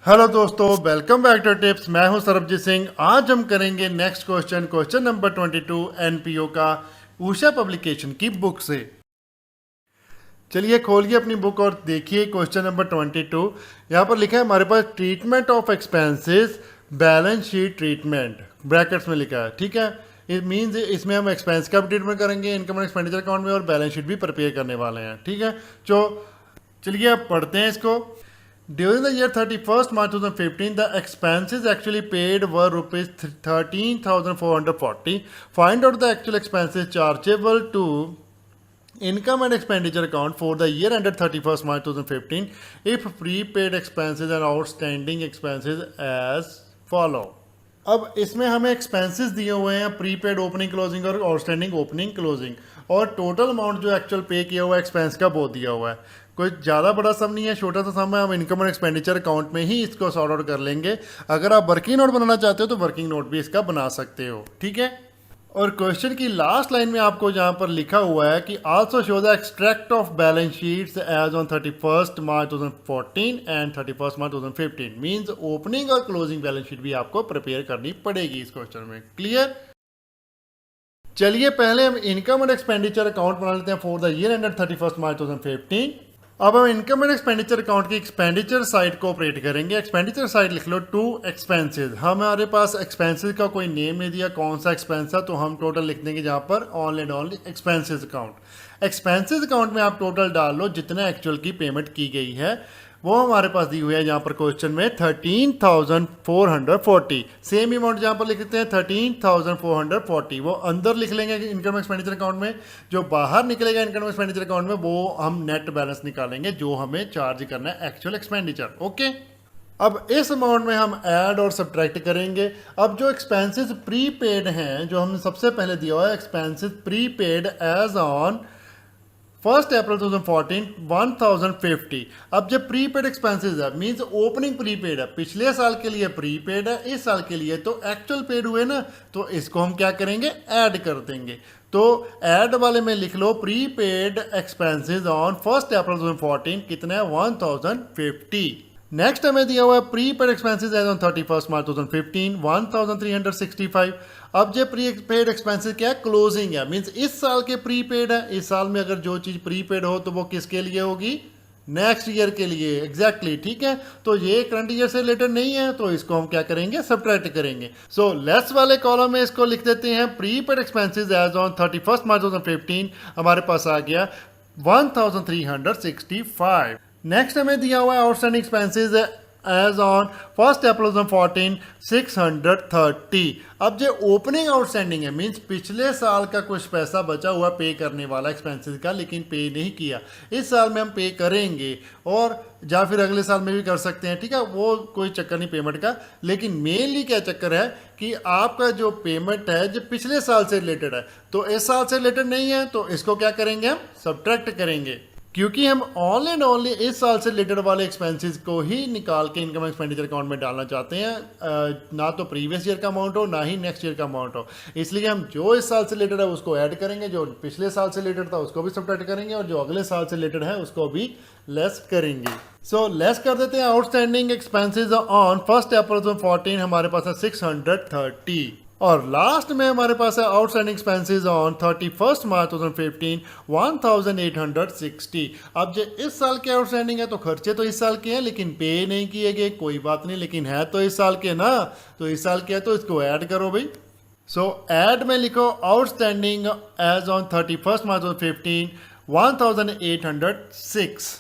Hello दोस्तों, welcome back to tips. मैं हूं सरबजीत सिंह। आज हम करेंगे नेक्स्ट क्वेश्चन नंबर 22 एनपीओ का उषा पब्लिकेशन की बुक से। चलिए खोलिए अपनी बुक और देखिए क्वेश्चन नंबर 22। यहाँ पर लिखा है हमारे पास treatment of expenses balance sheet treatment, brackets में लिखा है। ठीक है, इट मीन्स इसमें हम एक्सपेंस का भी ट्रीटमेंट करेंगे इनकम एंड एक्सपेंडिचर अकाउंट में, और बैलेंस शीट भी प्रिपेयर करने वाले हैं। ठीक है, तो चलिए अब पढ़ते हैं इसको। During the year 31st March 2015, the expenses actually paid were rupees 13,440. Find out the actual expenses chargeable to income and expenditure account for the year ended 31st March 2015 if prepaid expenses and outstanding expenses as follow. अब इसमें हमें expenses दिए हुए हैं, prepaid opening closing और outstanding opening closing, और total amount जो actual पे किया हुआ है एक्सपेंस का वो दिया हुआ है। कोई ज़्यादा बड़ा सम नहीं है, छोटा सा सम है। हम इनकम और एक्सपेंडिचर अकाउंट में ही इसको सॉर्ट आउट कर लेंगे। अगर आप वर्किंग नोट बनाना चाहते हो तो वर्किंग नोट भी इसका बना सकते हो। ठीक है, और क्वेश्चन की लास्ट लाइन में आपको जहां पर लिखा हुआ है कि also show the extract of balance sheets as on 31st March 2014 and 31st March 2015, means opening और क्लोजिंग बैलेंस शीट भी आपको प्रिपेयर करनी पड़ेगी इस क्वेश्चन में। क्लियर? चलिए पहले हम इनकम एंड एक्सपेंडिचर अकाउंट बना लेते हैं for the year ended 31st March 2015। अब हम इनकम एंड एक्सपेंडिचर अकाउंट की एक्सपेंडिचर साइड को ऑपरेट करेंगे। एक्सपेंडिचर साइड लिख लो टू एक्सपेंसेस। हमारे पास एक्सपेंसेस का कोई नेम नहीं दिया, कौन सा एक्सपेंस है, तो हम टोटल लिख देंगे जहां पर only and only expenses account. Expenses account में आप टोटल डाल लो जितने एक्चुअल की पेमेंट की गई है, वो हमारे पास दी हुई है यहाँ पर क्वेश्चन में 13,440। सेम अमाउंट जहाँ पर लिख देते हैं 13,440, वो अंदर लिख लेंगे इनकम एक्सपेंडिचर अकाउंट में। जो बाहर निकलेगा इनकम एक्सपेंडिचर अकाउंट में वो हम नेट बैलेंस निकालेंगे जो हमें चार्ज करना है एक्चुअल एक्सपेंडिचर। ओके, अब इस अमाउंट में हम ऐड और सब्ट्रैक्ट करेंगे। अब जो एक्सपेंसेस प्रीपेड हैं, जो हमने सबसे पहले दिया हुआ है expenses prepaid as on 1 April 2014 1050। अब जब प्रीपेड एक्सपेंसेस है मींस ओपनिंग प्रीपेड है, पिछले साल के लिए प्रीपेड है, इस साल के लिए तो एक्चुअल पेड हुए ना, तो इसको हम क्या करेंगे, ऐड कर देंगे। तो ऐड वाले में लिख लो प्रीपेड एक्सपेंसेस ऑन 1 अप्रैल 2014 कितने हैं 1050। नेक्स्ट हमें दिया हुआ है prepaid expenses as on 31st March 2015 1365। अब जो प्रीपेड एक्सपेंसेस क्या है, क्लोजिंग है, मींस इस साल के प्रीपेड है। इस साल में अगर जो चीज प्रीपेड हो तो वो किसके लिए होगी, नेक्स्ट ईयर के लिए। एग्जैक्टली ठीक है, तो ये करंट ईयर से रिलेटेड नहीं है, तो इसको हम क्या करेंगे, सब्ट्रैक्ट करेंगे। सो लेस वाले कॉलम में इसको लिख देते हैं prepaid expenses as on 31st March 2015, हमारे पास आ गया 1365। नेक्स्ट हमें दिया हुआ है outstanding expenses as on 1 April 2014 630। अब जो ओपनिंग आउटस्टैंडिंग है मींस पिछले साल का कुछ पैसा बचा हुआ पे करने वाला एक्सपेंसेस का, लेकिन पे नहीं किया, इस साल में हम पे करेंगे और या फिर अगले साल में भी कर सकते हैं। ठीक है, वो कोई चक्कर नहीं पेमेंट का, लेकिन मेनली क्या चक्कर है कि आपका जो पेमेंट है जो पिछले साल से रिलेटेड है, तो इस साल से रिलेटेड नहीं है, तो इसको क्या करेंगे, हम सब्ट्रैक्ट करेंगे, क्योंकि हम ऑल एंड ओनली इस साल से रिलेटेड वाले एक्सपेंसेस को ही निकाल के इनकम एक्सपेंडिचर अकाउंट में डालना चाहते हैं। ना तो प्रीवियस ईयर का अमाउंट हो, ना ही नेक्स्ट ईयर का अमाउंट हो। इसलिए हम जो इस साल से रिलेटेड है उसको ऐड करेंगे, जो पिछले साल से रिलेटेड था उसको भी सब्ट्रैक्ट करेंगे, और जो अगले साल से रिलेटेड है उसको भी लेस करेंगे। सो लेस कर देते हैं आउटस्टैंडिंग एक्सपेंसेस ऑन 1 अप्रैल 2014, हमारे पास है 630। और लास्ट में हमारे पास है outstanding expenses on 31st March 2015 1860। अब जो इस साल के आउटस्टैंडिंग है, तो खर्चे तो इस साल के हैं लेकिन पे नहीं किए गए, कोई बात नहीं, लेकिन है तो इस साल के ना, तो इस साल के है तो इसको ऐड करो भाई। सो ऐड में लिखो outstanding as on 31st March 2015 1806।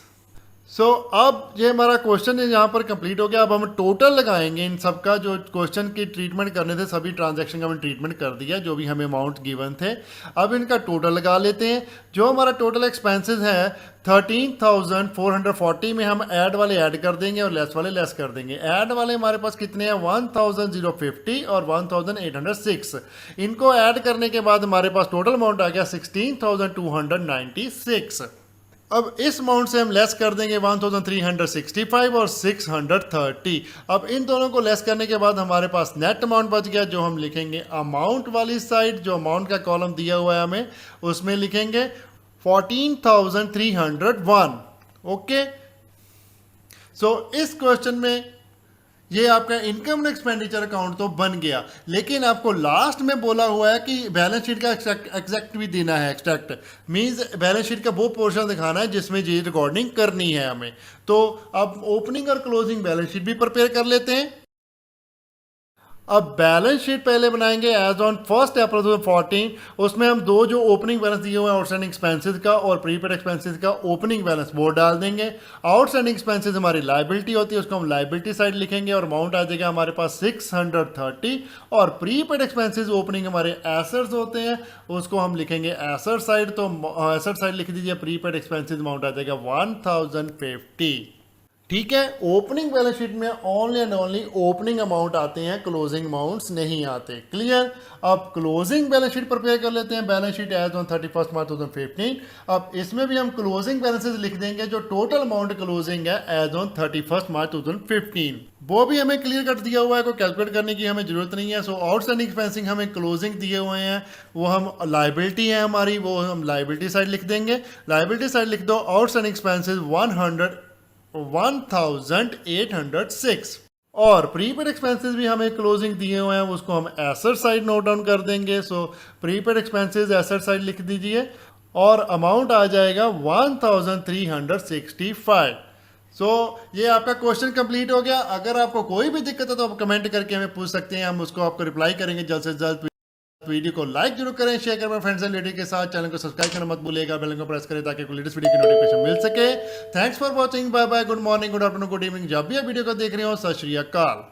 सो अब ये हमारा क्वेश्चन है यहाँ पर कंप्लीट हो गया। अब हम टोटल लगाएंगे इन सब का, जो क्वेश्चन की ट्रीटमेंट करने थे सभी ट्रांजैक्शन का हमने ट्रीटमेंट कर दिया, जो भी हमें अमाउंट गिवन थे। अब इनका टोटल लगा लेते हैं। जो हमारा टोटल एक्सपेंसेस है 13,440 में हम ऐड वाले ऐड कर देंगे और लेस वाले लेस कर देंगे। ऐड वाले हमारे पास कितने हैं 1050 और 1806। इनको ऐड करने के बाद हमारे पास टोटल अमाउंट आ गया 16,296। अब इस अमाउंट से हम लेस कर देंगे 1365 और 630। अब इन दोनों को लेस करने के बाद हमारे पास नेट अमाउंट बच गया, जो हम लिखेंगे अमाउंट वाली साइड, जो अमाउंट का कॉलम दिया हुआ है हमें, उसमें लिखेंगे 14,301। ओके, सो इस क्वेश्चन में ये आपका इनकम एंड एक्सपेंडिचर अकाउंट तो बन गया, लेकिन आपको लास्ट में बोला हुआ है कि बैलेंस शीट का एक्सट्रैक्ट भी देना है। एक्सट्रैक्ट मींस बैलेंस शीट का वो पोर्शन दिखाना है जिसमें ये रिकॉर्डिंग करनी है हमें। तो अब ओपनिंग और क्लोजिंग बैलेंस शीट भी प्रिपेयर कर लेते हैं। अब बैलेंस शीट पहले बनाएंगे एज ऑन 1 अप्रैल 2014। उसमें हम दो जो ओपनिंग बैलेंस दिए हुए हैं आउटस्टैंडिंग एक्सपेंसेस का और प्रीपेड एक्सपेंसेस का ओपनिंग बैलेंस वो डाल देंगे। आउटस्टैंडिंग एक्सपेंसेस हमारी लाइबिलिटी होती है, उसको हम लाइबिलिटी साइड लिखेंगे और अमाउंट आ जाएगा हमारे पास 630। और प्रीपेड एक्सपेंसेस ओपनिंग हमारे एसेट्स होते हैं, उसको हम लिखेंगे एसेट साइड। तो एसेट साइड लिख दीजिए, प्रीपेड एक्सपेंसेस अमाउंट आ जाएगा 1050। ठीक है। ओपनिंग बैलेंस शीट में only and only opening amount आते हैं, क्लोजिंग अमाउंट्स नहीं आते। क्लियर। अब क्लोजिंग बैलेंस शीट प्रिपेयर कर लेते हैं। बैलेंस शीट एज ऑन 31 मार्च 2015। अब इसमें भी हम क्लोजिंग बैलेंसेस लिख देंगे जो टोटल अमाउंट क्लोजिंग है एज ऑन 31 मार्च 2015। वो भी हमें क्लियर कट दिया हुआ है, कोई कैलकुलेट करने की हमें जरूरत नहीं है। सो आउटस्टैंडिंग एक्सपेंसिंग हमें क्लोजिंग दिए हुए हैं, वो हम लाइबिलिटी है हमारी, वो हम लाइबिलिटी साइड लिख देंगे। लाइबिलिटी साइड लिख दो आउटस्टैंडिंग एक्सपेंसेस 1806। और प्रीपेड एक्सपेंसेस भी हमें क्लोजिंग दिए हुए हैं, उसको हम एसेट साइड नोट डाउन कर देंगे। So prepaid expenses asset side लिख दीजिए और अमाउंट आ जाएगा 1365। सो ये आपका क्वेश्चन कंप्लीट हो गया। अगर आपको कोई भी दिक्कत है तो आप कमेंट करके हमें पूछ सकते हैं, हम उसको आपको रिप्लाई करेंगे जल्द से जल्द। वीडियो को लाइक जरूर करें, शेयर करें फ्रेंड्स एंड रिलेटिव के साथ। चैनल को सब्सक्राइब करना मत भूलिएगा, बेल को प्रेस करें ताकि कोई लेटेस्ट वीडियो की नोटिफिकेशन मिल सके। Thanks for watching. Bye bye, good morning, good afternoon, good evening. जब भी आप वीडियो को देख रहे हो, सत श्री अकाल।